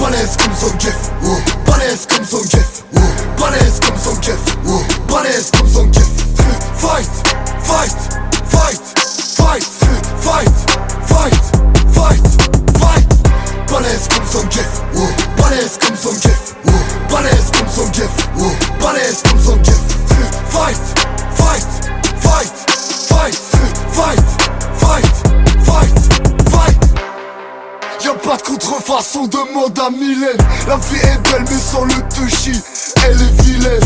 Balèze comme son Jeff, balèze comme son Jeff, balèze comme son Jeff, balèze comme son Jeff. Fight, fight, fight, fight, fight, fight, fight, fight. Balèze comme son Jeff, balèze comme son Jeff, balèze comme son Jeff, balèze comme son Jeff. Fight, fight, fight, fight, fight, fight, fight, fight. Y'a pas de contrefaçon, demande à Mylène. La vie est belle mais sans le touchy, elle est vilaine.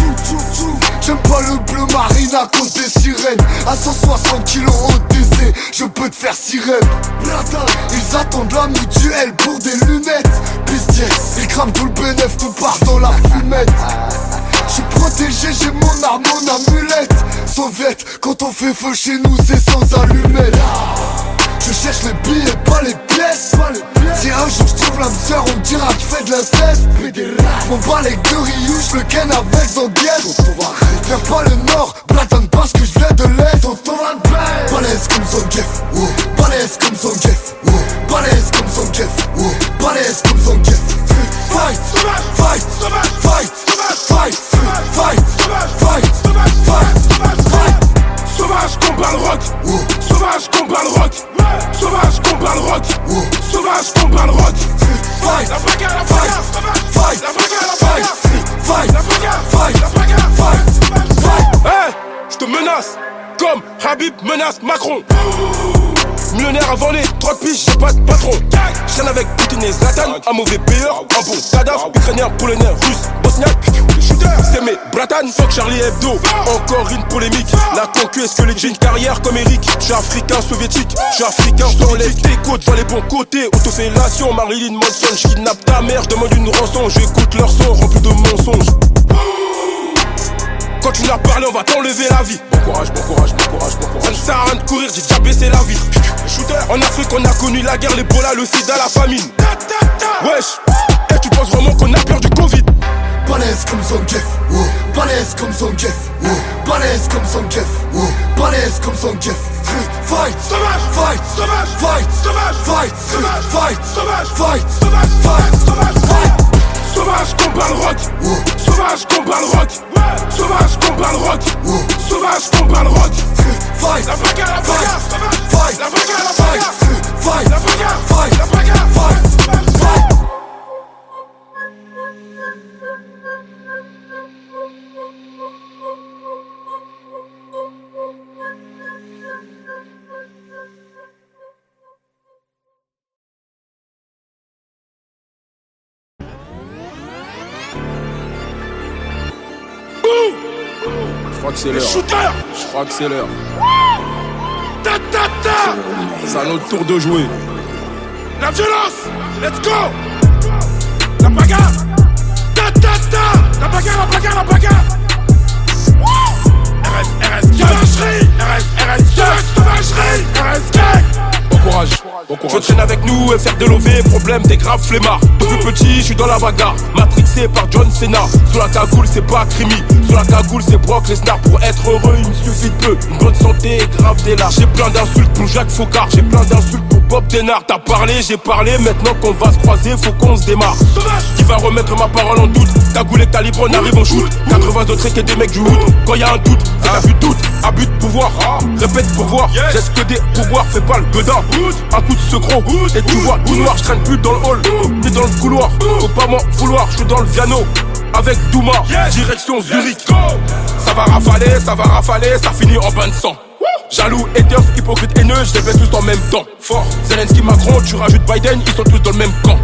J'aime pas le bleu marine à cause des sirènes. À 160 kilos au DC, je peux te faire sirène. Ils attendent la mutuelle pour des lunettes. Business, ils crament tout le bénéf, tout part dans la fumette. J'suis protégé, j'ai mon arme, mon amulette. Soviet, quand on fait feu chez nous c'est sans allumette. Je cherche les billets, pas les pièces. Si un jour je trouve l'âme sœur, on me dira que fait de l'inceste. M'en bats les deux Ryu, je le ken avec Zanguies. Viens pas le nord, platane parce que je viens de l'est. Balèze comme son Jeff, balèze comme son Jeff, balèze comme son Jeff, balèze comme son Jeff. Fight, fight, fight, fight, fight, fight, fight, fight. Sauvage combat le rock, sauvage combat le rock, sauvage combat le rock, sauvage combat le rock. Fight, la bagarre, la fight, bagarre, fight, la bagarre, la fight, bagarre, fight, la bagarre, fight, la bagarre, fight, fight. Hey, j'te menace, comme Habib menace Macron. Millionnaire avant les 30 piges, j'ai pas de patron. Chaîne avec Poutine et Zlatan, un mauvais payeur, un bon cadavre. Ukrainien, polonais, russe, bosniaque. C'est mes bratan, fuck Charlie Hebdo. Encore une polémique. La concu, est-ce que les j'ai une carrière comme Eric? J'suis africain soviétique, j'suis africain j'enlève tes côtes, vois les bons côtés. Autofellation, Marilyn Manson. J'kidnappe ta mère, j'demande une rançon. J'écoute leur son rempli de mensonges. Quand tu n'as parlé, on va t'enlever la vie. Bon courage, bon courage, bon courage, bon courage. Ça ne sert à rien de courir, j'ai déjà baissé la vitre. En Afrique, on a connu la guerre, l'Ebola, le sida, la famine. Wesh, et tu penses vraiment qu'on a peur du Covid? Balèze comme son Jeff, balèze comme son Jeff, balèze comme son Jeff, balèze comme son Jeff. Fight, sauvage, fight, sauvage, fight, sauvage, fight, sauvage, fight, sauvage, fight, sauvage, fight, sauvage, fight. Sauvage combat le rock, sauvage combat le rock, sauvage combat le rock, sauvage combat le rock. Fight, la bagarre, la bagarre, fight, la bagarre, la bagarre, fight, la bagarre, fight, la bagarre, fight, fight. Je crois que c'est l'heure. Je crois que c'est l'heure. C'est à notre tour de jouer. La violence. Let's go. La bagarre. La bagarre, la bagarre, la bagarre. RS, sauvagerie. Sauvagerie. RS, gang. Bon courage. Je traîne avec nous et faire de l'OV, problème t'es grave flemmard. Depuis petit je suis dans la bagarre, matrixé par John Cena. Sous la cagoule c'est pas Crimi, sous la cagoule c'est Brock Lesnar. Pour être heureux il me suffit de peu, une bonne santé et grave des lards. J'ai plein d'insultes pour Jacques Faucard, j'ai plein d'insultes pour Bob Denard. T'as parlé, j'ai parlé, maintenant qu'on va se croiser faut qu'on se démarre. Qui va remettre ma parole en doute? Cagoule et calibre on arrive on shoot. 80 autres et des mecs du hood. Quand y'a un doute, c'est abus de doute, abus de pouvoir. Répète pouvoir, j'ai que des pouvoirs, fais pas le godin. Un coup de secro, et tu vois tout noir, je traîne plus dans le hall, ni dans le couloir. Faut pas m'en vouloir, je suis dans le piano avec Douma, direction Zurich. Ça va rafaler, ça finit en bain de sang. Jaloux, haters, hypocrite, haineux, je les baisse tous en même temps. Fort, Zelensky, Macron, tu rajoutes Biden, ils sont tous dans le même camp.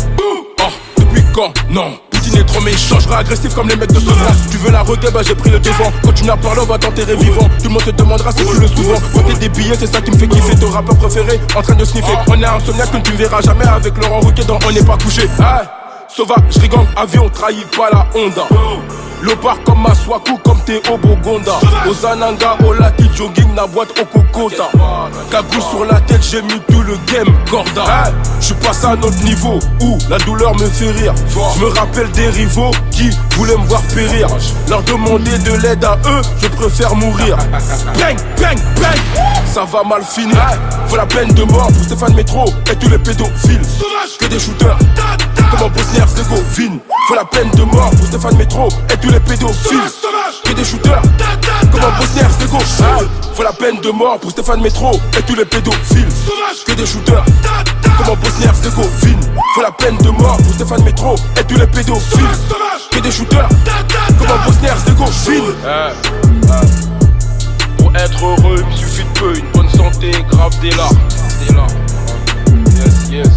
Oh, depuis quand? Non. Poutine est trop méchant, je serai agressif comme les mecs de ce soir. Tu veux la requête, bah j'ai pris le devant. Quand tu n'as pas l'eau, on va t'enterrer vivant. Tout le monde te demandera si tu le souvent. Côté des billets, c'est ça qui me fait kiffer. Ton rappeur préféré, en train de sniffer. On est insomniaque que tu ne verras jamais avec Laurent Ruquier dans On n'est pas couché. Sauvage, rigole, avion, trahi pas la Honda. Lopar comme Maswaku, comme Théo Bogonda. Ozananga, Olaki, jogging, na boîte au Kokota. Cagoule sur la tête, j'ai mis tout le game, Corda. Je suis passé à un autre niveau où la douleur me fait rire. Je me rappelle des rivaux qui voulaient me voir périr. Leur demander de l'aide à eux, je préfère mourir. Bang, bang, bang. Ça va mal finir. Faut la peine de mort pour Stéphane Métro et tous les pédophiles. Que des shooters, comme en Bosnie-Herzégovine. Faut la peine de mort pour Stéphane Métro et tous les pédophiles. Que des shooters, comme en Bosnie-Herzégovine. Faut la peine de mort pour Stéphane Métro et tous les pédophiles. Que des shooters, comme en Bosnie-Herzégovine. Faut la peine de mort pour Stéphane Métro et tous les pédophiles. Que des shooters, comme en Bosnie-Herzégovine. Pour être heureux, il me suffit de peu, une bonne santé, grave des larmes. Yes, yes.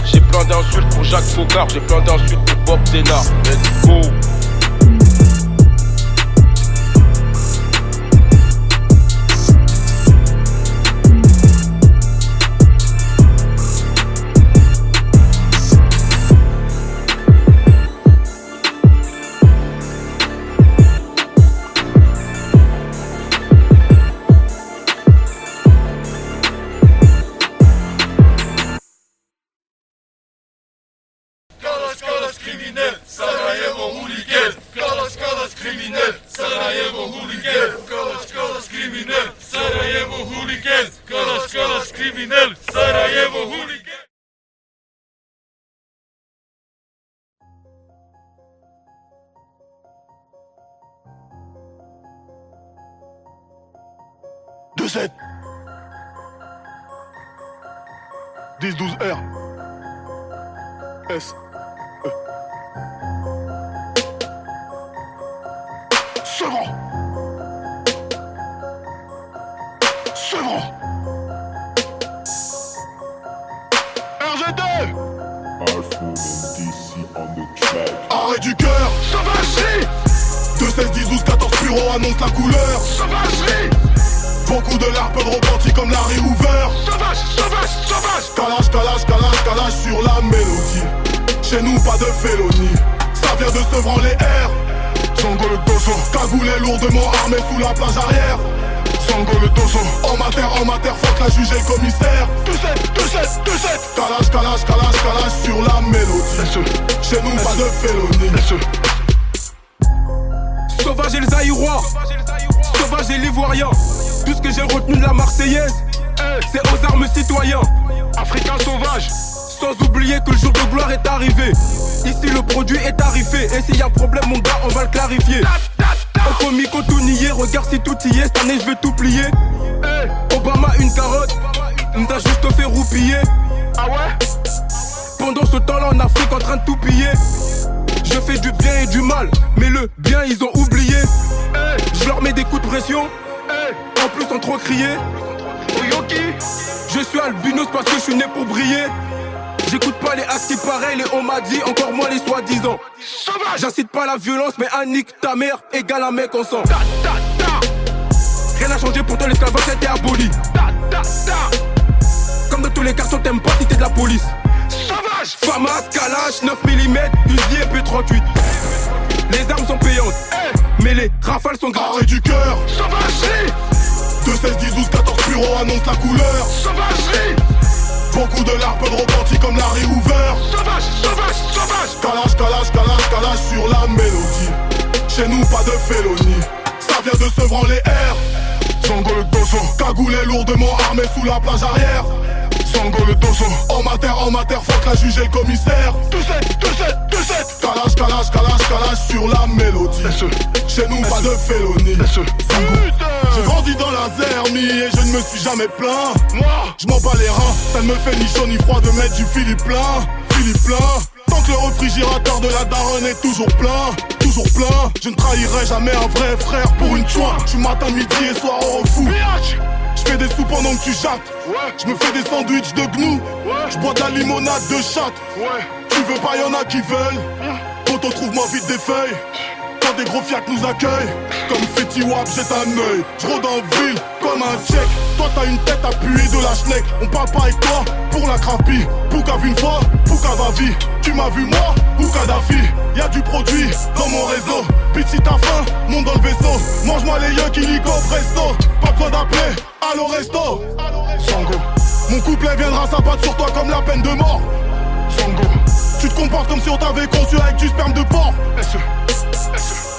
J'ai plein d'insultes pour Jacques Faucard, j'ai plein d'insultes pour Bob Denard. Let's go. Criminel, Sarajevo hooligan. Kalash criminel, Sarajevo hooligan. Kalash criminel, Sarajevo hooligan. Kalash criminel, Sarajevo hooligan. Deux 7 10-12 R S Second RG2 Arrêt du cœur Sauvagerie 2-16, 10-12, 14 bureaux annonce la couleur Sauvagerie Beaucoup de larmes, peu de repentis comme Larry Hoover Sauvage Calage sur la mélodie Chez nous pas de félonie Ça vient de Sevran les airs Zango le dosso Cagoulé lourdement armé sous la plage arrière Zango le dosso En mater, fuck la juge et le commissaire 2-7 Calage sur la mélodie Chez nous pas de félonie Sauvage et les Zaïrois, Sauvage et l'Ivoirien. Tout ce que j'ai retenu de la Marseillaise, c'est aux armes citoyens. Africain sauvage Sans oublier que le jour de gloire est arrivé. Ici le produit est tarifé. Et s'il y a un problème mon gars on va le clarifier. Au comico tout nier, regarde si tout y est. Cette année je vais tout plier. Obama une carotte, nous a juste fait roupiller. Ah ouais Pendant ce temps là en Afrique en train de tout piller. Je fais du bien et du mal, mais le bien ils ont oublié. Je leur mets des coups de pression, en plus sans trop crier. Je suis albinos parce que je suis né pour briller. J'écoute pas les actes qui pareils, les on m'a dit, encore moins les soi-disant. J'incite pas la violence, mais un nique ta mère égale un mec en sang. Rien n'a changé, pourtant l'esclavage était aboli. Comme dans tous les quartiers, t'aimes pas si t'es de la police. Famas, Kalash, 9 mm, Uzi et P38. Les armes sont payantes, mais les rafales sont gratuites. Arrêt du cœur Sauvagerie 2-16, 10-12, 14 bureaux annonce la couleur Sauvagerie Beaucoup de larmes, peu de repentis comme Larry Hoover Calage sur la mélodie Chez nous pas de félonie Ça vient de Sevran les airs Zango le dosso Cagoulé lourdement armé sous la plage arrière Zango le dosso En mater, fuck la juge et le commissaire 2-7 Calage sur la mélodie Chez nous pas de félonie J'ai grandi dans la Zermie et je ne me suis jamais plaint. Je m'en bats les reins, ça ne me fait ni chaud ni froid de mettre du Philippe plein. Tant que le réfrigérateur de la daronne est toujours plein. Je ne trahirai jamais un vrai frère pour une chouin. Je suis matin, midi et soir au refou. Je fais des sous pendant que tu jattes. Je me fais des sandwichs de gnou. Je bois de la limonade de chatte. Tu veux pas, y'en a qui veulent. Quand on trouve moi vite des feuilles. Quand des gros fiacs nous accueillent. Comme Fetty Wap, jette un œil. Je rôde en ville comme un tchèque. Toi t'as une tête appuyée de la schneck. On parle pas avec toi pour la crapie. Pouka vu une fois, Pouka va vie. Tu m'as vu moi ou Kadhafi. Y'a du produit dans mon réseau. Pitié si t'as faim, monte dans le vaisseau. Mange-moi les yeux qui ligo presto. Pas besoin d'appeler, allo resto. Sango. Mon couplet viendra s'abattre sur toi comme la peine de mort. Sango. Tu te comportes comme si on t'avait conçu avec du sperme de porc.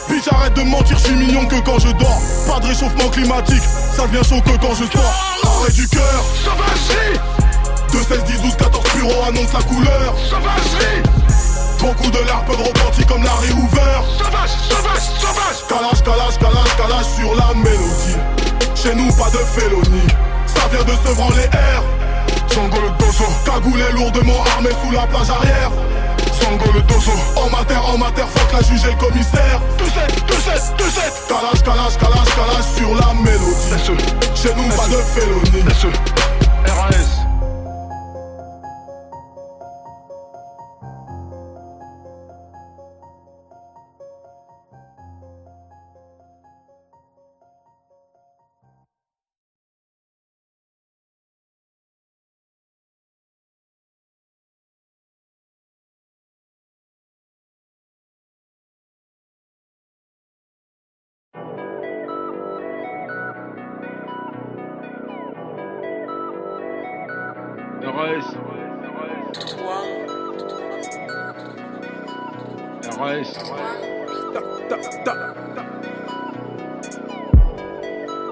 Bitch, arrête de mentir, je suis mignon que quand je dors. Pas de réchauffement climatique, ça devient chaud que quand je sors. Arrêt du cœur, sauvagerie. 2, 16, 10, 12, 14 bureaux annonce la couleur. Sauvagerie. Beaucoup de l'air, peu de repenti comme la Hoover. Sauvage, sauvage, sauvage. Calage sur la mélodie. Chez nous pas de félonie. Ça vient de Sevran les airs. Sango le dosso. Cagoulé lourdement armé sous la plage arrière. Sango le dosso. En mater, fuck la juge et le commissaire. 2-7. Calage sur la mélodie. Chez nous pas de félonie. RAS.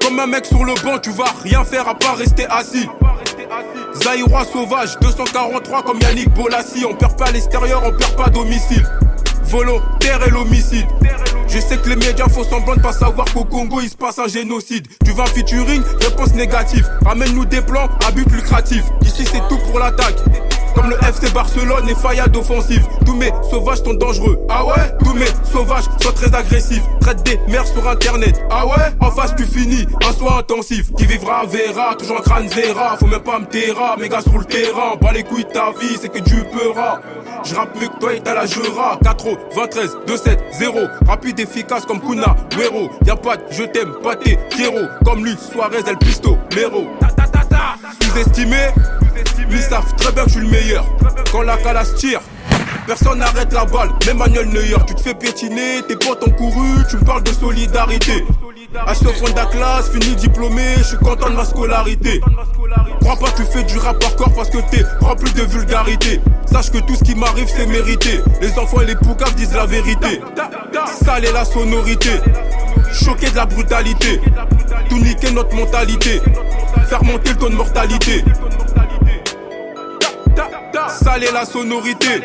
Comme un mec sur le banc, tu vas rien faire à part rester assis. Zaïrois sauvage, 243 comme Yannick Bolassi. On perd pas à l'extérieur, on perd pas domicile. Volontaire et l'homicide. Je sais que les médias font semblant de pas savoir qu'au Congo il se passe un génocide. Tu vas featuring, réponse négative. Ramène-nous des plans à but lucratif. Ici c'est tout pour l'attaque. Comme le FC Barcelone et faillade offensive. Tous mes sauvages sont dangereux. Ah ouais? Tous mes sauvages sont très agressifs. Traite des mères sur internet. Ah ouais? En face tu finis, un soin intensif. Qui vivra verra, toujours un crâne zéra. Faut même pas me terra, mes gars sur le terrain. Bas les couilles ta vie, c'est que tu peura. Je rappe mieux que toi et t'as la jura. 4-0, 23, 2-7, 0. Rapide, efficace comme Kuna, Wero. Y'a pas de je t'aime, pas tes Kero. Comme lui, Suarez, El Pisto, Mero. Sous-estimé, ils savent très bien que je suis le meilleur. Quand la calasse tire, personne n'arrête la balle, même Manuel Neuer. Tu te fais piétiner, tes potes ont couru, tu me parles de solidarité. Assis au fond de la classe, fini diplômé, je suis content de ma scolarité. Crois pas que tu fais du rap hardcore parce que t'es rempli de vulgarité. Sache que tout ce qui m'arrive c'est mérité. Les enfants et les poucaves disent la vérité. Sale est la sonorité, choqué de la brutalité. Tout niquer notre mentalité, faire monter le taux de mortalité. Sale est la sonorité,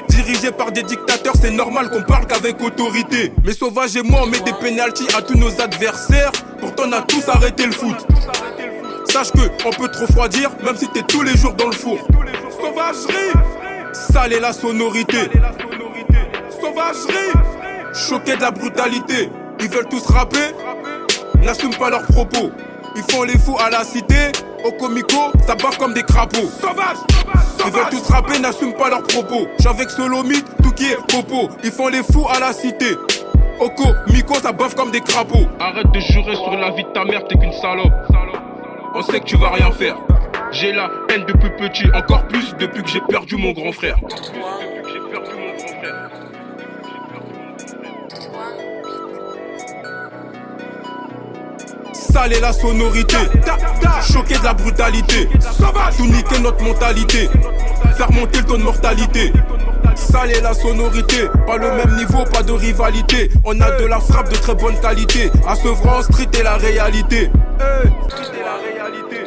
dirigé par des dictateurs, c'est normal qu'on parle qu'avec autorité. Mais Sauvage et moi on met des pénaltys à tous nos adversaires. Pourtant on a tous arrêté le foot. Sache que on peut te refroidir même si t'es tous les jours dans le four. Sauvagerie, sale est la sonorité. Sauvagerie, choqué de la brutalité. Ils veulent tous rapper, n'assument pas leurs propos. Ils font les fous à la cité, au comico, ça baffe comme des crapauds. Sauvage, ils veulent tous rapper, n'assument pas leurs propos. J'suis avec Solomit, tout qui est popo. Ils font les fous à la cité, au comico, ça baffe comme des crapauds. Arrête de jurer sur la vie de ta mère, t'es qu'une salope. On sait que tu vas rien faire. J'ai la haine depuis petit, encore plus depuis que j'ai perdu mon grand frère. Sale est la sonorité, choqué de la brutalité. Tout niquer notre mentalité, faire monter le taux de mortalité. Sale est la sonorité, pas le même niveau, pas de rivalité. On a de la frappe de très bonne qualité. À Sevran, street est la réalité. Street est la réalité.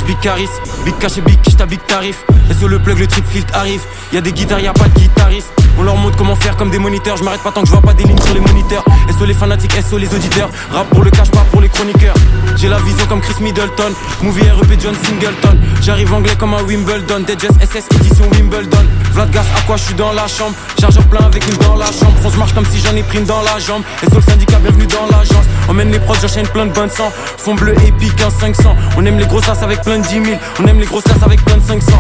Big Caris, Big Cash et Big Kish, t'as Big Tarif. Et sur le plug, le trip filt arrive. Y'a des guitares, y'a pas de guitariste. On leur montre comment faire comme des moniteurs. Je m'arrête pas tant que je vois pas des lignes sur les moniteurs. SO les fanatiques, SO les auditeurs. Rap pour le cash, pas pour les chroniqueurs. J'ai la vision comme Chris Middleton. Movie REP John Singleton. J'arrive anglais comme un Wimbledon. Dead SS édition Wimbledon. Vlad Gas à quoi je suis dans la chambre. Chargeur plein avec une dans la chambre. France marche comme si j'en ai pris une dans la jambe. SO le syndicat, bienvenue dans l'agence. Emmène les proches, j'enchaîne plein de bonnes sang. Fond bleu épique, 15-500. On aime les grosses lasses avec plein de 10 000. On aime les grosses lasses avec plein de 500.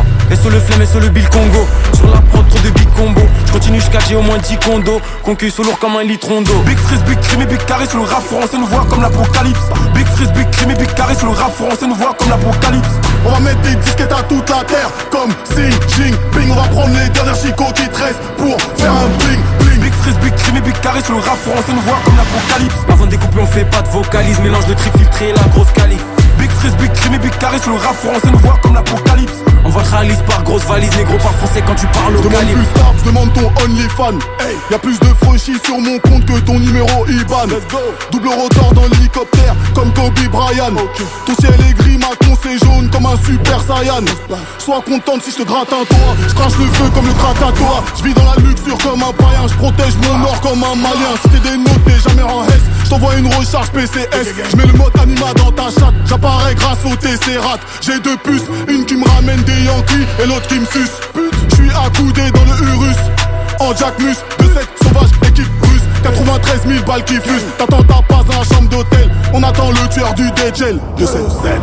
SO le flemme, SO le Bill Congo. Sur la prod, trop de big combo. J'continue jusqu'à j'ai au moins 10 condos. Concu sous lourd comme un litron d'eau. Big Freeze, Big Crime et Big Carré sur le rap français nous voit comme l'apocalypse. Big Freeze, Big Crime et Big Carré sur le rap français nous voit comme l'apocalypse. On va mettre des disquettes à toute la terre comme Xi Jinping. On va prendre les dernières chicots qui te restent pour faire un bling bling. Big Freeze, Big Crime et Big Carré sur le rap français nous voit comme l'apocalypse. Avant de découper on fait pas de vocalise. Mélange de tri filtré et la grosse calife. Big Freeze, Big Crime et Big Carré sur le rap français nous voit comme l'apocalypse. On voit réalise par grosse valise, négro par français quand tu parles au Demande calibre. plus tard, demande ton OnlyFans. Hey, y'a plus de franchis sur mon compte que ton numéro IBAN. Let's go. Double rotor dans l'hélicoptère comme Kobe Bryant. Ton ciel est gris, ma con c'est jaune comme un super saiyan. Sois contente si je te gratte un toit. Je crache le feu comme le gratatoir. Je vis dans la luxure comme un païen. Je protège mon or comme un malien. Si t'es dénoté, jamais en S. Je t'envoie une recharge PCS. Je mets le mode anima dans ta chatte. J'apparais grâce au TC-RAT. J'ai deux puces, une qui me ramène des Yankees et l'autre qui me suce. Je suis accoudé dans le Urus. En Jack Mus, 2-7 sauvage, équipe russe. 93 000 balles qui fusent. T'attends ta passe dans la chambre d'hôtel. On attend le tueur du DJL. 2-7-7.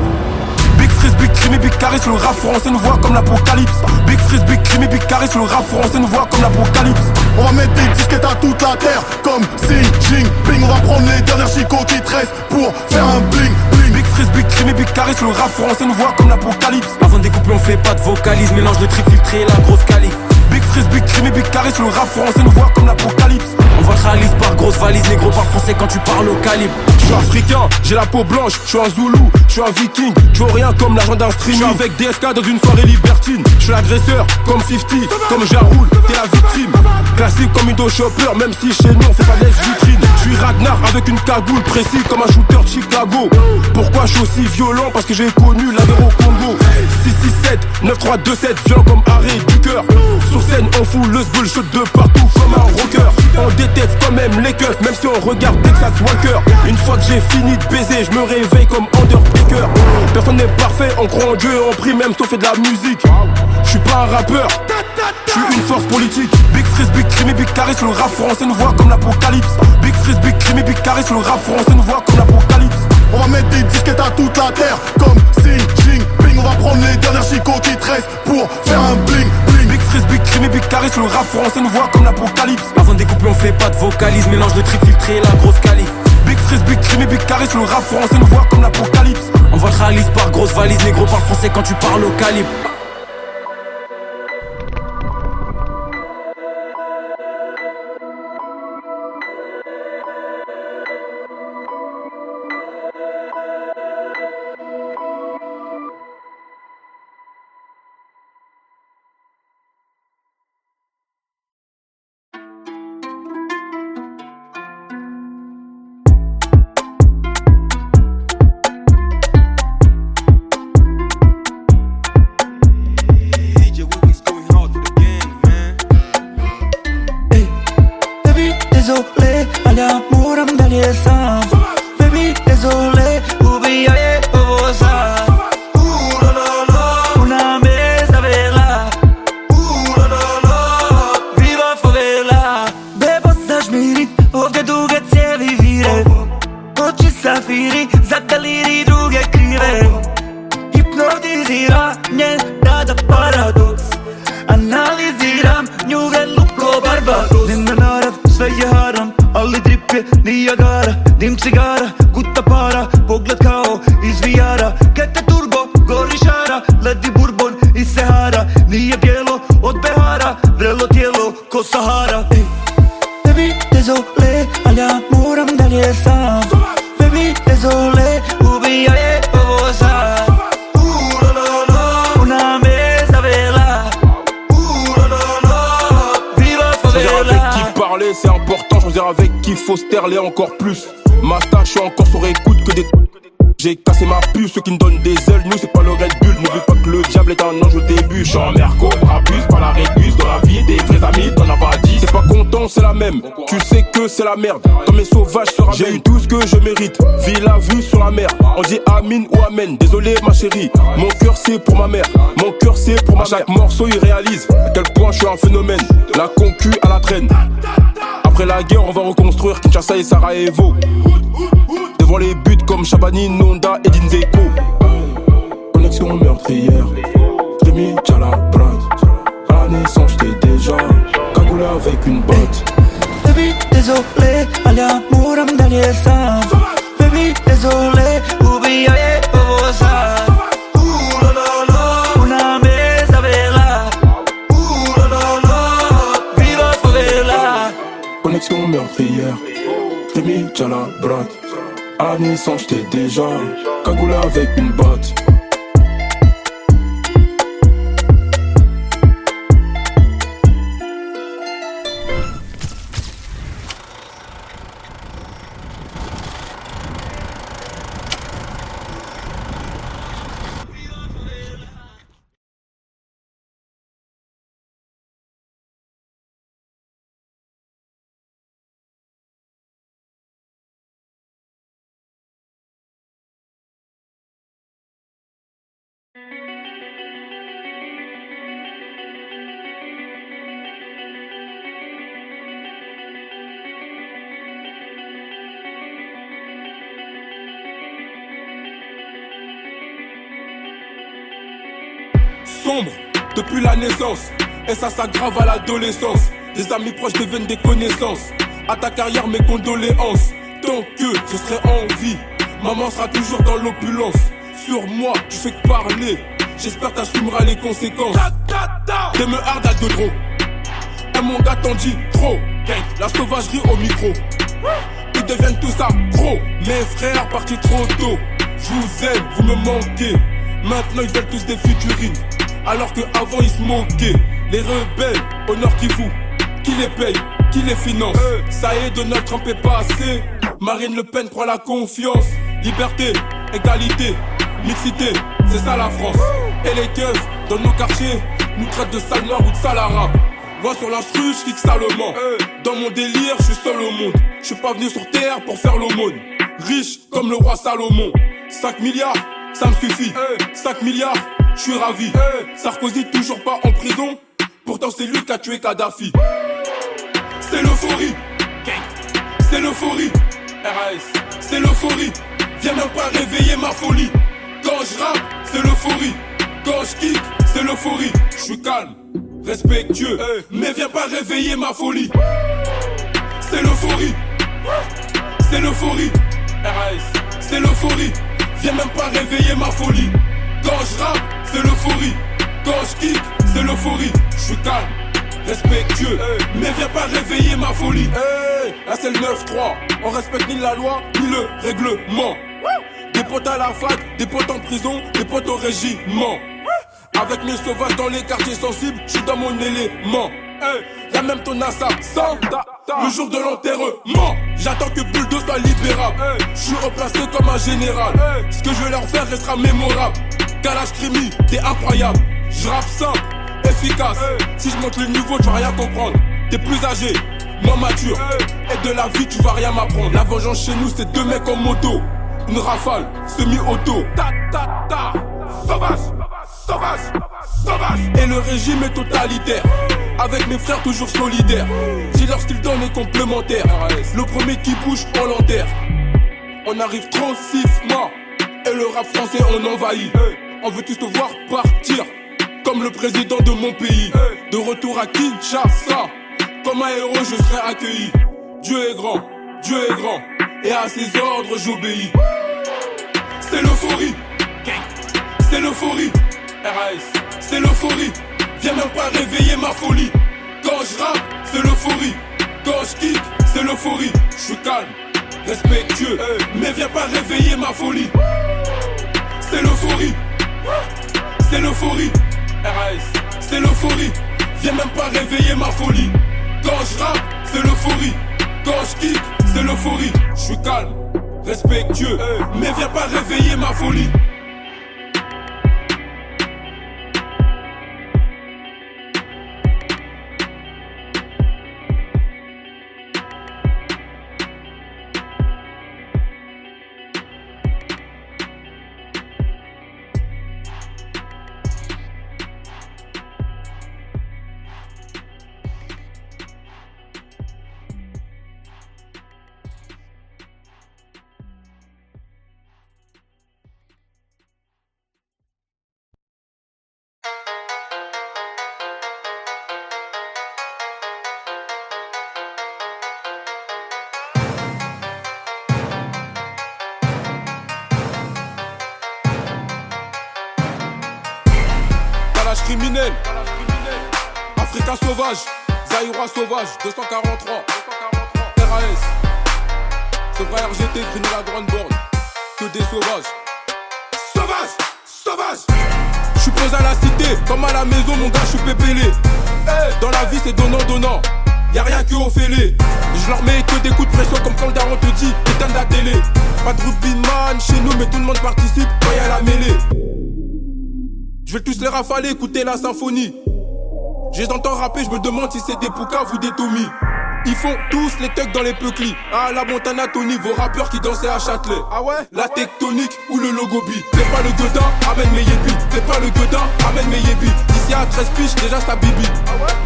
Big Freeze, Big Crime et Big Carré sur le rap français nous voit comme l'apocalypse. Big Freeze, Big Crime et Big Carré sur le rap français nous voit comme l'apocalypse. On va mettre des disquettes à toute la terre comme Xi Jinping. On va prendre les dernières chicots qui te restent pour faire un bling bling. Big Freeze, Big Crime et Big Carré sur le rap français nous voit comme l'apocalypse. Avant de découper on fait pas de vocalise. Mélange de tri filtré et la grosse calife. Big Freeze, Big Crime et Big Carré sur le rap français nous voit comme l'apocalypse. On voit réalise par grosse valise, négro par français quand tu parles au calibre. Je suis africain, j'ai la peau blanche, je suis un Zoulou, je suis un viking, je veux rien comme l'argent d'un stream. Je suis avec DSK dans une soirée libertine, je suis l'agresseur comme 50, comme Jaroul, t'es la victime. Classique comme Indo Chopper, même si chez nous on fait pas de vitrine. Je suis Ragnar avec une cagoule précis comme un shooter de Chicago. Pourquoi je suis aussi violent? Parce que j'ai connu la guerre au Congo. 667, 9327, violent comme arrêt du cœur. Sur scène on fout le bullshit de partout comme un rocker. On déteste quand même les keufs, même si on regarde Texas Walker. Une fois que j'ai fini de baiser, je me réveille comme Undertaker. Personne n'est parfait, on croit en Dieu, on prie même si on fait de la musique. Je suis pas un rappeur, je suis une force politique. Big Freeze, Big Crime et Big Carré sur le rap français nous voit comme l'apocalypse. Big Freeze, Big Crime et Big Carré sur le rap français nous voit comme l'apocalypse. On va mettre des disquettes à toute la terre comme Xi Jinping. On va prendre les dernières chicots qui te restent pour faire un bling bling. Big Freeze, Big Crime et Big Carré sur le rap français nous voit comme l'apocalypse. Avant de découper on fait pas de vocalise. Mélange de tri filtré et la grosse calife. Big Freeze, Big Crime et Big Carré sur le rap français nous voit comme l'apocalypse. On voit réalise par grosse valise, négro par français quand tu parles au calibre. Désolé, all'amore am dali sam. Baby, désolé, oublié ça. La la la, una mesa vela. La la la, viva favela. Bebo sa žmiri, ovdje duge cijevi vire. Oči safiri, zataliri druge krive. Hipnotizira njen rada paradoks. Analiziram nju velu ko Barbados. Njen narav sve je haram, ali drip je Niagara. Dim cigara, guta para, pogled kao iz VR-a. Kete turbo, gori šara, ledi bourbon iz Sahara. Nije bijelo od Behara, vrelo tijelo ko Sahara. Baby, désolé, all'amore am dali sam. Baby, désolé, oublié ça. Una mesa vela. Viva favela. Parler c'est important, choisir avec qui faut sterler encore plus. Ma tâche, je suis encore sur écoute que des. J'ai cassé ma puce, ceux qui me donnent des ailes, nous c'est pas le Red Bull. N'oublie pas que le diable est un ange au début. J'suis un merco, abuse, pas la réduce. Dans la vie des vrais amis, t'en as pas 10. T'es pas content, c'est la même. Tu sais que c'est la merde. Dans mes sauvages sera j'ai eu tout ce que je mérite. Vie la vue sur la mer. On dit Amin ou Amen. Désolé ma chérie. Mon cœur c'est pour ma mère. Mon cœur c'est pour ma mère. Chaque morceau il réalise à quel point je suis un phénomène. La concu à la traîne. Après la guerre on va reconstruire Kinshasa et Sarajevo. Devant les buts comme Shabani, Nonda et Dinzeko. Connexion meurtrière. Rémi Tchalabrat. À la naissance j'étais déjà cagoulé avec une botte. Baby, désolé, all'amore am dali sam. Baby, désolé, oublié ça. Una mesa vera. Viva favela. Connexion meurtrière. Rémi Tchalabrat. À la naissance j'étais déjà cagoulé avec une botte. Sombre depuis la naissance, et ça s'aggrave à l'adolescence. Des amis proches deviennent des connaissances. À ta carrière mes condoléances. Tant que je serai en vie, maman sera toujours dans l'opulence. Sur moi tu fais que parler, j'espère t'assumeras les conséquences. Des me hard à deux trop. Un mon gars t'en dit trop. La sauvagerie au micro. Ils deviennent tous accros. Mes frères partis trop tôt. Je vous aime, vous me manquez. Maintenant ils veulent tous des figurines. Alors qu'avant ils se moquaient. Les rebelles, au nord Kivu. Qui les paye, qui les finance. Ça y est, Donald Trump est passé. Marine Le Pen prend la confiance. Liberté, égalité, mixité, c'est ça la France. Et les keufs, dans nos quartiers, nous traitent de sale noir ou de sale arabe. Moi sur l'instru, je kick salement. Dans mon délire, je suis seul au monde. Je suis pas venu sur terre pour faire l'aumône. Riche comme le roi Salomon. 5 milliards, ça me suffit. 5 milliards, je suis ravi. Sarkozy toujours pas en prison. Pourtant c'est lui qui a tué Kadhafi. C'est l'euphorie. C'est l'euphorie. RAS. C'est l'euphorie. Viens même pas réveiller ma folie. Quand je rappe, c'est l'euphorie. Quand je kick, c'est l'euphorie. Je suis calme, respectueux, mais viens pas réveiller ma folie. C'est l'euphorie. C'est l'euphorie. RAS. C'est l'euphorie. Viens même pas réveiller ma folie. Quand je rappe, c'est l'euphorie. Quand je kick, c'est l'euphorie. Je suis calme, respectueux, mais viens pas réveiller ma folie. Là c'est le 9-3. On respecte ni la loi, ni le règlement. Des potes à la fac, des potes en prison, des potes au régiment. Avec mes sauvages dans les quartiers sensibles, je suis dans mon élément. Y'a même ton assassin le jour de l'enterrement. J'attends que Buldo soit libérable. Je suis replacé comme un général. Ce que je vais leur faire restera mémorable. Kalash Krimi, t'es incroyable. Je rappe simple, efficace. Si je monte le niveau, tu vas rien comprendre. T'es plus âgé, moins mature. Et de la vie, tu vas rien m'apprendre. La vengeance chez nous, c'est 2 mecs en moto. Une rafale, semi-auto. Sauvage, sauvage, sauvage. Et le régime est totalitaire. Avec mes frères toujours solidaires. Si leur style donne est complémentaire. Le premier qui bouge, on l'enterre. On arrive trop mois. Et le rap français on envahit. On veut tous te voir partir comme le président de mon pays. De retour à Kinshasa, comme un héros je serai accueilli. Dieu est grand, Dieu est grand, et à ses ordres j'obéis. C'est l'euphorie. C'est l'euphorie. RAS. C'est l'euphorie. Viens même pas réveiller ma folie. Quand je rappe, c'est l'euphorie. Quand je kick, c'est l'euphorie. Je suis calme, respectueux, mais viens pas réveiller ma folie. C'est l'euphorie. C'est l'euphorie. RAS. C'est l'euphorie. Viens même pas réveiller ma folie. Quand je rappe, c'est l'euphorie. Quand je kick, c'est l'euphorie. Je suis calme, respectueux, mais viens pas réveiller ma folie. Criminel, Africain sauvage, Zaïrois sauvage, 243, RAS, c'est vrai RGT, Grigny la grande borne, que des sauvages. Sauvage, sauvage. Je suis posé à la cité, comme à la maison mon gars, je suis pépélé. Dans la vie c'est donnant, y'a rien que au fêlé. Je leur mets que des coups de pression comme quand le daron te dit, éteins la télé. Pas de rugbyman chez nous mais tout le monde participe quand y'a la mêlée. Je vais tous les rafaler, écouter la symphonie. Je les entends rapper, je me demande si c'est des Poucaves ou des Tommy. Ils font tous les tucs dans les Peuclis. Ah la Montana Tony, vos rappeurs qui dansaient à Châtelet. Ah ouais? La tectonique ou le logobi. Fais pas le gueudin, amène mes yébis. Fais pas le gueudin, amène mes yébis. Ici à 13 piges, déjà ça bibi.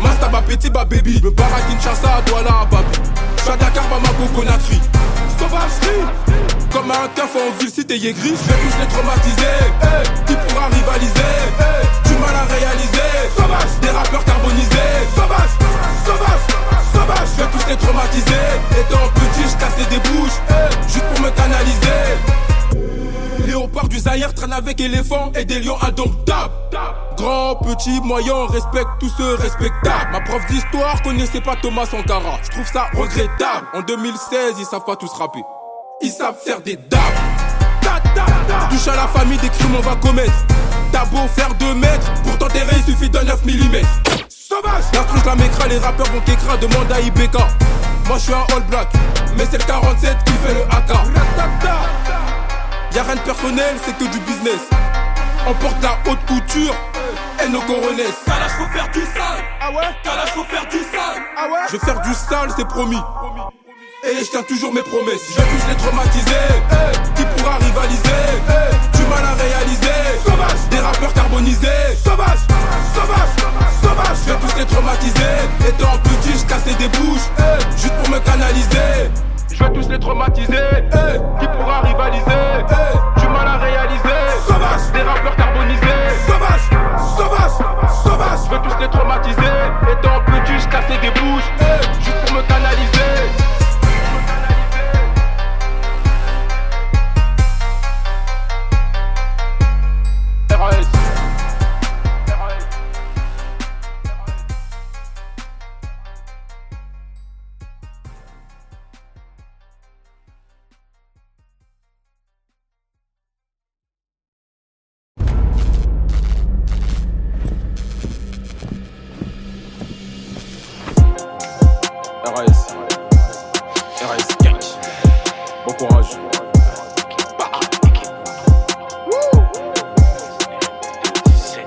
Masta ba petit ba baby. Me barre à Kinshasa, Douala à Babi. J'suis à Dakar, Bamako, Conakry. Sauvagerie. Comme un teuf en ville, si t'es gris, je vais tous les traumatiser. Qui pourra rivaliser? Du mal à réaliser. Sauvage. Des rappeurs carbonisés. Sauvage, sauvage, sauvage. Je vais tous les traumatiser. Étant petit, je cassais des bouches. Juste pour me canaliser. Léopard du Zaïre traîne avec éléphants et des lions indomptables. Grand, petit, moyen, respecte tous ceux respectables. Ma prof d'histoire connaissait pas Thomas Sankara. Je trouve ça regrettable. En 2016, ils savent pas tous rapper. Ils savent faire des dabs. Touche à la famille, des crimes on va commettre. T'as beau faire 2 mètres, pour t'enterrer il suffit d'un 9 mm. Sauvage. L'instru la m'écra, les rappeurs vont t'écra, demande à IBK. Moi je suis un all black, mais c'est le 47 qui fait le AK. Y'a rien de personnel, c'est que du business. On porte la haute couture et nos coronesses. Kalash faut faire du sale. Ah ouais? Kalash faut faire du sale. Ah ouais? Je vais faire du sale, c'est promis. Et je tiens toujours mes promesses. Je vais tous les traumatiser. Qui pourra rivaliser? Du mal à réaliser. Sauvage. Des rappeurs carbonisés. Sauvage, sauvage, sauvage. Je vais tous les traumatiser. Étant petit, je cassais des bouches. Juste pour me canaliser. Je vais tous les traumatiser. Qui pourra rivaliser? Du mal à réaliser. Sauvage. Des rappeurs carbonisés. Sauvage, sauvage, sauvage. Je vais tous les traumatiser. Étant petit, je cassais des bouches. Juste pour me canaliser. RAS gang. Bon courage.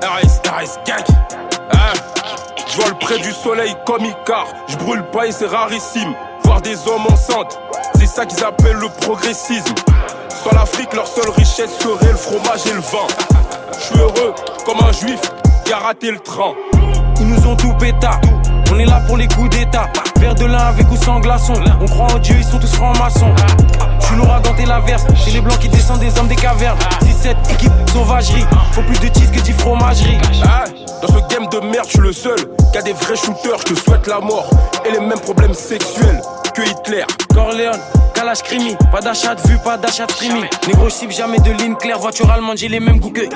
RAS gang. Je vole près du soleil comme Icar. Je brûle pas et c'est rarissime. Voir des hommes enceintes, c'est ça qu'ils appellent le progressisme. Sur l'Afrique, leur seule richesse serait le fromage et le vin. Je suis heureux comme un juif qui a raté le train. Ils nous ont tout péta. On est là pour les coups d'état. Verre de lin avec ou sans glaçon. On croit en Dieu, ils sont tous francs-maçons. Tu l'ouragan et l'averse. C'est les blancs qui descendent des hommes des cavernes. 17 équipe sauvagerie. Faut plus de cheese que 10 fromageries. Dans ce game de merde, je suis le seul qui a des vrais shooters. Je te souhaite la mort et les mêmes problèmes sexuels que Hitler. Corleone, Kalash Crimi. Pas d'achat de vue, pas d'achat de streaming. Négro cible, jamais de ligne claire. Voiture allemande, j'ai les mêmes goûts que.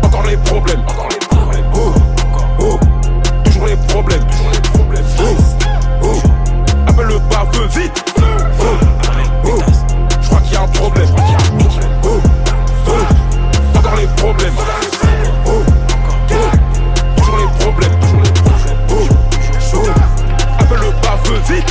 Encore les problèmes. Toujours les problèmes. Appelle le baveux vite. Je crois qu'il y a un problème. Encore les problèmes. Toujours les problèmes. Appelle le baveux vite.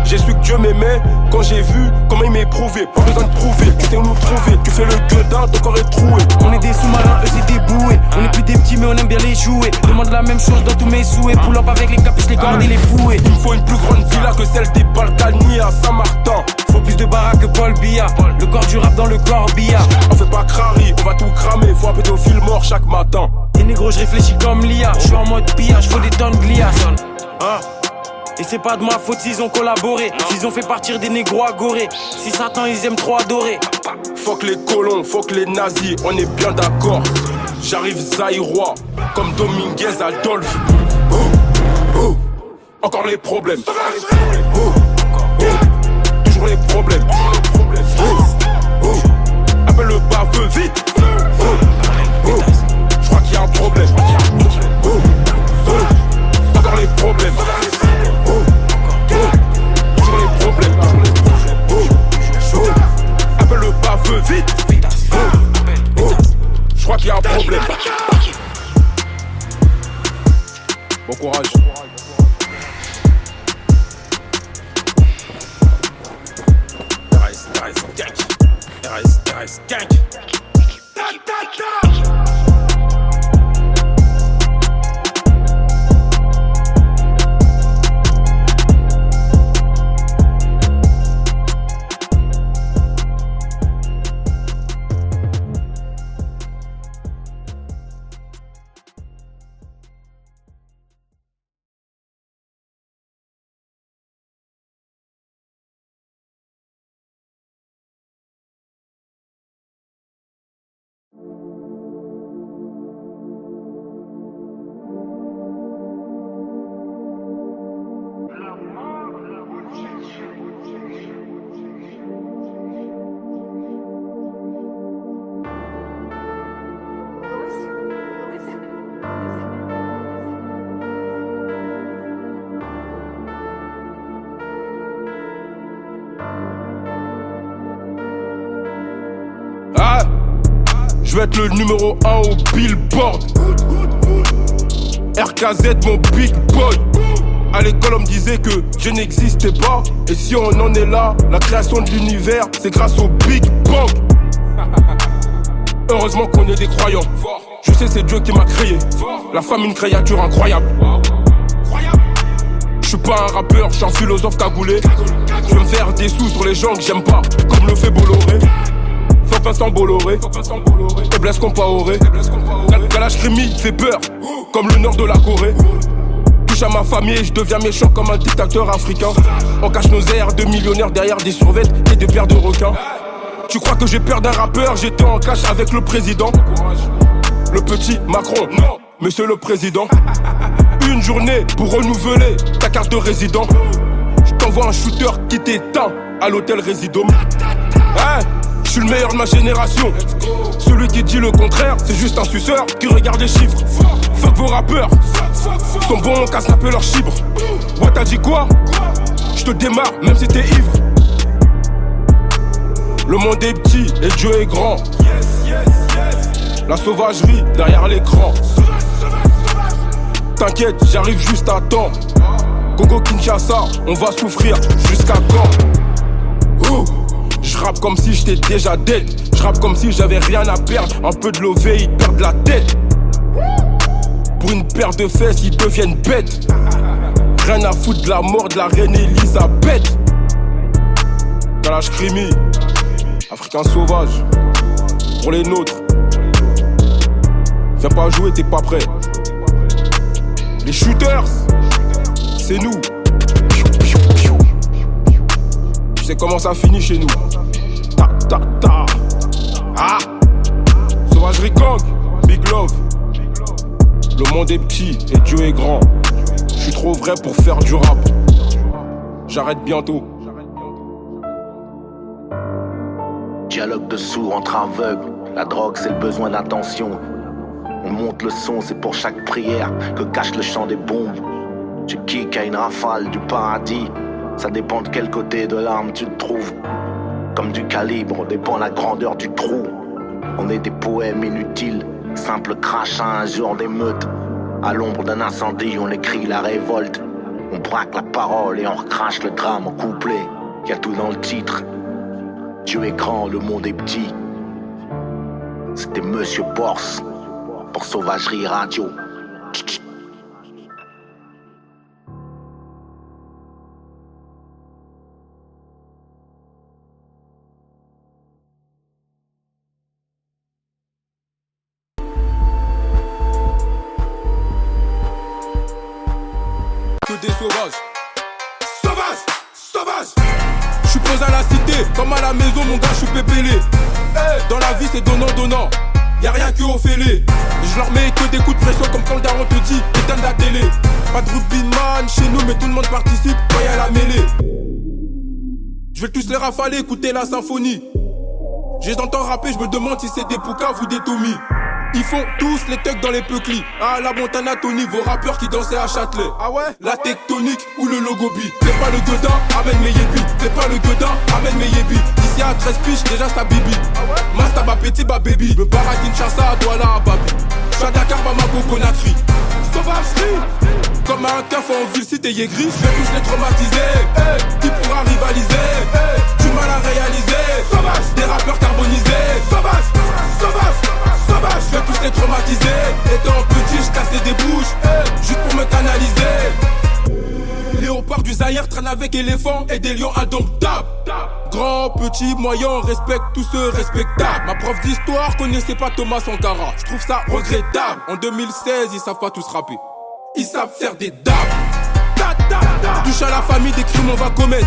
J'ai su que Dieu m'aimait quand j'ai vu comment il m'éprouvait. Pas besoin de prouver, tu sais où nous trouver. Tu fais le gueudin, ton corps est troué. On est des sous-marins, eux c'est des bouées. On est plus des petits mais on aime bien les jouer. Demande la même chose dans tous mes souhaits. Pull up avec les capuches, les cordes et les fouets. Il me faut une plus grande villa que celle des Balkany à Saint-Martin. Faut plus de baraques que Paul Biya. Le corps du rap dans le corbillard. On fait pas crari, on va tout cramer. Faut un pédophile mort chaque matin. Et négro, je réfléchis comme l'IA. Je suis en mode pillage, faut des tonnes glias. Hein? Et c'est pas de ma faute s'ils ont collaboré, s'ils ont fait partir des négros agorés. Si Satan ils aiment trop adorer. Fuck les colons, fuck les nazis, on est bien d'accord. J'arrive zaïrois, comme Dominguez Adolphe. Encore les problèmes. Toujours les problèmes. Appelle le baveux vite. Je crois qu'il y a un problème. Encore les problèmes. Toujours les problèmes. Appelle le baveux vite. Je crois qu'il y a un problème. Bon courage. RS gang. Je vais être le numéro 1 au billboard. RKZ mon big boy. À l'école on me disait que je n'existais pas. Et si on en est là, la création de l'univers, c'est grâce au Big Bang. Heureusement qu'on est des croyants. Je sais c'est Dieu qui m'a créé. La femme une créature incroyable. Je suis pas un rappeur, je suis un philosophe cagoulé. Je veux me faire des sous sur les gens que j'aime pas, comme le fait Bolloré. Fuck Vincent Bolloré, et Blaise Compaoré. Kalash Krimi fait peur, comme le nord de la Corée. Touche à ma famille et je deviens méchant comme un dictateur africain. On cache nos airs de millionnaires derrière des survêtes et des paires de requins. Tu crois que j'ai peur d'un rappeur? J'étais en cash avec le président. Le petit Macron, non, monsieur le président. Une journée pour renouveler ta carte de résident. Je t'envoie un shooter qui t'éteint à l'hôtel Résidom. Hein? Je suis le meilleur de ma génération. Celui qui dit le contraire, c'est juste un suceur qui regarde les chiffres. Fuck vos rappeurs, sont bons qu'à snapper leurs chibres. Ouais, t'as dit quoi? Je te démarre même si t'es ivre. Le monde est petit et Dieu est grand. La sauvagerie derrière l'écran. T'inquiète, j'arrive juste à temps. Congo Kinshasa, on va souffrir jusqu'à quand? Je rappe comme si j'étais déjà dead. Je rappe comme si j'avais rien à perdre. Un peu de lové, ils perdent la tête. Pour une paire de fesses, ils deviennent bêtes. Rien à foutre de la mort de la reine Elisabeth. Kalash Krimi, Africain sauvage, pour les nôtres. Viens pas jouer, t'es pas prêt. Les shooters, c'est nous. Tu sais comment ça finit chez nous. Ta ta ta. Ah. Sauvagerie gang, big love. Le monde est petit et Dieu est grand. Je suis trop vrai pour faire du rap. J'arrête bientôt. Dialogue de sourds entre aveugles. La drogue c'est le besoin d'attention. On monte le son, c'est pour chaque prière que cache le chant des bombes. Tu kicks à une rafale du paradis. Ça dépend de quel côté de l'arme tu te trouves. Comme du calibre dépend la grandeur du trou. On est des poèmes inutiles, simple crachin un jour d'émeute. À l'ombre d'un incendie on écrit la révolte. On braque la parole et on recrache le drame en couplet. Y'a tout dans le titre. Dieu est grand, le monde est petit. C'était Monsieur Borse pour Sauvagerie Radio. Que des sauvages. Sauvages, sauvages. Je suis posé à la cité, comme à la maison, mon gars, je suis pépélé. Hey, dans la vie, c'est donnant-donnant. Y'a rien que au fêlé. Je leur mets que des coups de pression, comme quand le daron te dit, éteins la télé. Pas de rugbyman chez nous, mais tout le monde participe quand y'a la mêlée. Je vais tous les rafaler, écouter la symphonie. Je les entends rapper, je me demande si c'est des Poucaves ou des Tommy. Ils font tous les thugs dans les peuclis. Ah, la Montana Tony, vos rappeurs qui dansaient à Châtelet. Ah ouais? La tectonique ou le logo beat. Fais pas le gueudin, amène mes yébis. Fais pas le gueudin, amène mes yébis. Ici à 13 piges, déjà ça bibi. Masta ba petit ba baby. Me barre à Kinshasa, à Douala, à Babi. J'suis à Dakar, Bamako, Conakry. Sauvagerie. Comme un keuf en ville, si t'es yégris, je vais tous les traumatiser. Hey, qui pourra rivaliser? Hey, du mal à réaliser. Sauvage. Des rappeurs carbonisés. Sauvage, sauvage, sauvage. Je vais tous les traumatiser. Étant petit, je cassais des bouches. Hey, juste pour me canaliser. Léopard du Zaïre traîne avec éléphants et des lions indomptables. Grand, petit, moyen, respecte tous ceux respectables. Ma prof d'histoire connaissait pas Thomas Sankara. Je trouve ça regrettable. En 2016, ils savent pas tous rapper. Ils savent faire des dabs. Touche à la famille, des crimes on va commettre.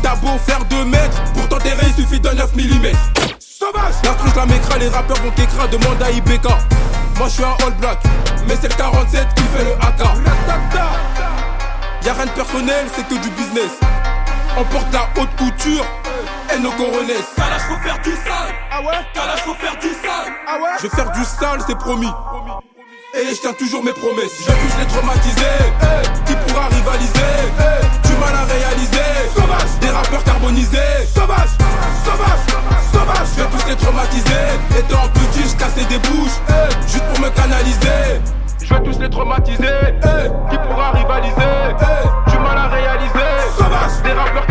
T'as beau faire 2 mètres, pour t'enterrer il suffit d'un 9 mm. Sauvage. L'instru je la m'écras, les rappeurs vont t'écran, demande à IBK. Moi je suis un all black, mais c'est le 47 qui fait le AK. Y'a rien de personnel, c'est que du business. On porte la haute couture et nos coronesses. Kalash faut faire du sale. Ah ouais? Kalash faut faire du sale. Ah ouais? Je vais faire du sale, c'est promis. Et je tiens toujours mes promesses. Je vais tous les traumatiser. Hey, qui pourra rivaliser? Hey, du mal à réaliser. Sauvage. Des rappeurs carbonisés. Sauvage, sauvage, sauvage. Je vais tous les traumatiser. Étant petit, je cassais des bouches. Hey, juste pour me canaliser. Je vais tous les traumatiser. Hey, qui pourra rivaliser? Hey, du mal à réaliser. Sauvage. Des rappeurs